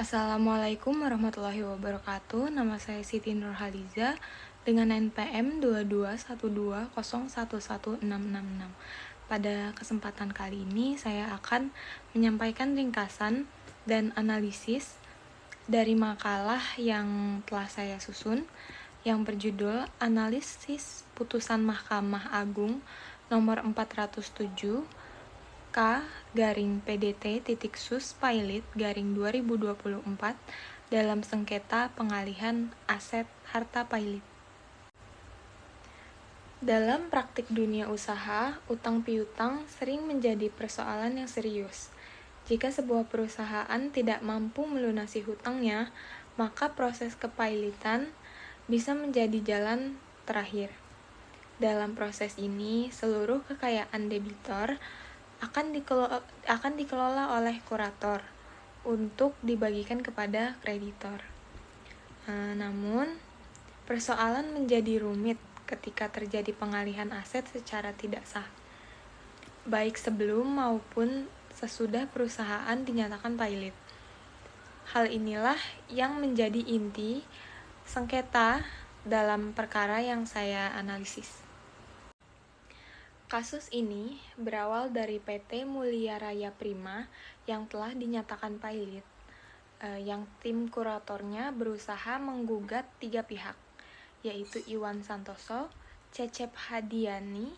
Assalamualaikum warahmatullahi wabarakatuh. Nama saya Siti Nurhaliza dengan NPM 2212011666. Pada kesempatan kali ini saya akan menyampaikan ringkasan dan analisis dari makalah yang telah saya susun yang berjudul Analisis Putusan Mahkamah Agung nomor 407 K/PDT.Sus/Pilot/2024 dalam sengketa pengalihan aset harta pilot. Dalam praktik dunia usaha, utang piutang sering menjadi persoalan yang serius. Jika sebuah perusahaan tidak mampu melunasi hutangnya, maka proses kepailitan bisa menjadi jalan terakhir. Dalam proses ini, seluruh kekayaan debitor akan dikelola oleh kurator untuk dibagikan kepada kreditor. Namun, persoalan menjadi rumit ketika terjadi pengalihan aset secara tidak sah, baik sebelum maupun sesudah perusahaan dinyatakan pilot. Hal inilah yang menjadi inti sengketa dalam perkara yang saya analisis. Kasus ini berawal dari PT Mulia Raya Prima yang telah dinyatakan pilot, yang tim kuratornya berusaha menggugat 3 pihak, yaitu Iwan Santoso, Cecep Hadiani,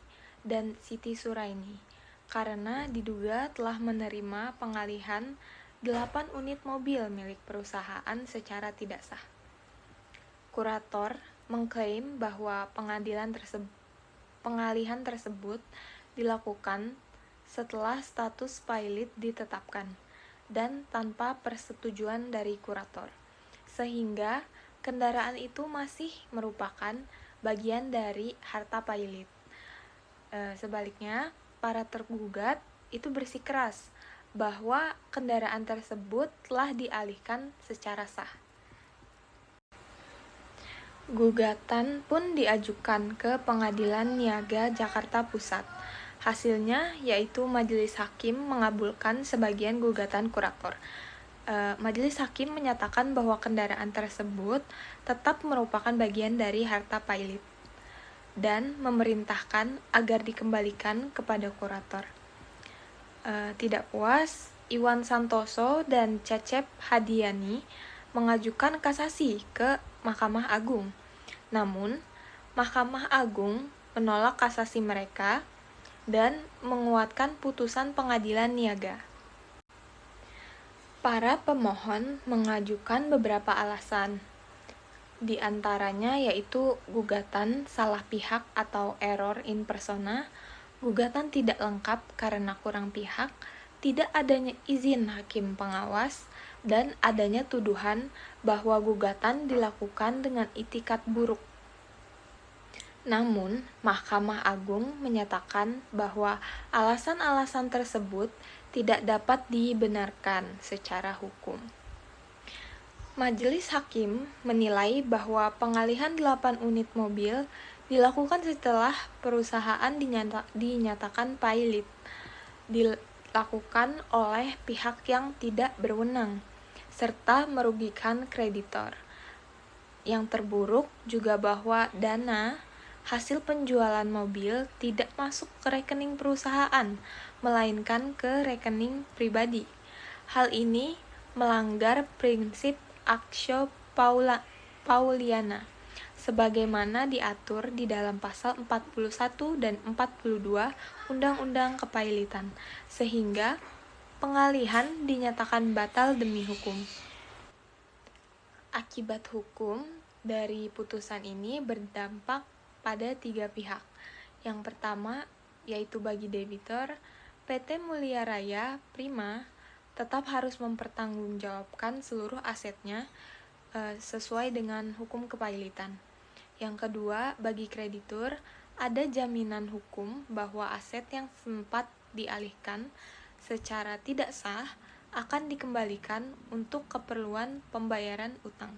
dan Siti Suraini, karena diduga telah menerima pengalihan 8 unit mobil milik perusahaan secara tidak sah. Kurator mengklaim bahwa pengalihan tersebut dilakukan setelah status pilot ditetapkan dan tanpa persetujuan dari kurator, sehingga kendaraan itu masih merupakan bagian dari harta pilot. Sebaliknya, para tergugat itu bersikeras bahwa kendaraan tersebut telah dialihkan secara sah. Gugatan pun diajukan ke Pengadilan Niaga Jakarta Pusat. Hasilnya yaitu majelis hakim mengabulkan sebagian gugatan kurator. Majelis hakim menyatakan bahwa kendaraan tersebut tetap merupakan bagian dari harta pilot dan memerintahkan agar dikembalikan kepada kurator. Tidak puas, Iwan Santoso dan Cecep Hadiani mengajukan kasasi ke Mahkamah Agung. Namun, Mahkamah Agung menolak kasasi mereka dan menguatkan putusan pengadilan niaga. Para pemohon mengajukan beberapa alasan, di antaranya yaitu gugatan salah pihak atau error in persona, gugatan tidak lengkap karena kurang pihak, tidak adanya izin hakim pengawas, dan adanya tuduhan bahwa gugatan dilakukan dengan itikat buruk. Namun, Mahkamah Agung menyatakan bahwa alasan-alasan tersebut tidak dapat dibenarkan secara hukum. Majelis hakim menilai bahwa pengalihan 8 unit mobil dilakukan setelah perusahaan dinyatakan pilot, dilakukan oleh pihak yang tidak berwenang, serta merugikan kreditor. Yang terburuk juga bahwa dana hasil penjualan mobil tidak masuk ke rekening perusahaan, melainkan ke rekening pribadi. Hal ini melanggar prinsip Actio Pauliana, sebagaimana diatur di dalam pasal 41 dan 42 Undang-Undang Kepailitan, sehingga pengalihan dinyatakan batal demi hukum. Akibat hukum dari putusan ini berdampak pada 3 pihak. Yang pertama, yaitu bagi debitor, PT Mulia Raya Prima tetap harus mempertanggungjawabkan seluruh asetnya sesuai dengan hukum kepailitan. Yang kedua, bagi kreditur, ada jaminan hukum bahwa aset yang sempat dialihkan secara tidak sah akan dikembalikan untuk keperluan pembayaran utang.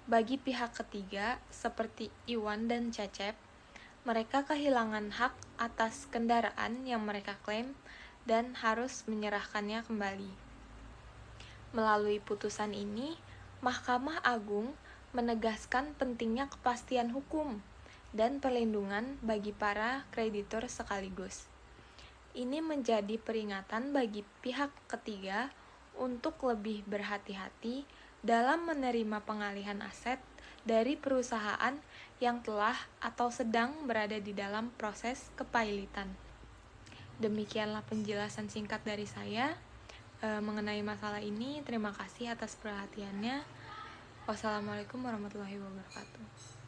Bagi pihak ketiga, seperti Iwan dan Cecep, mereka kehilangan hak atas kendaraan yang mereka klaim dan harus menyerahkannya kembali. Melalui putusan ini, Mahkamah Agung menegaskan pentingnya kepastian hukum dan perlindungan bagi para kreditur sekaligus. Ini menjadi peringatan bagi pihak ketiga untuk lebih berhati-hati dalam menerima pengalihan aset dari perusahaan yang telah atau sedang berada di dalam proses kepailitan. Demikianlah penjelasan singkat dari saya mengenai masalah ini. Terima kasih atas perhatiannya. Wassalamualaikum warahmatullahi wabarakatuh.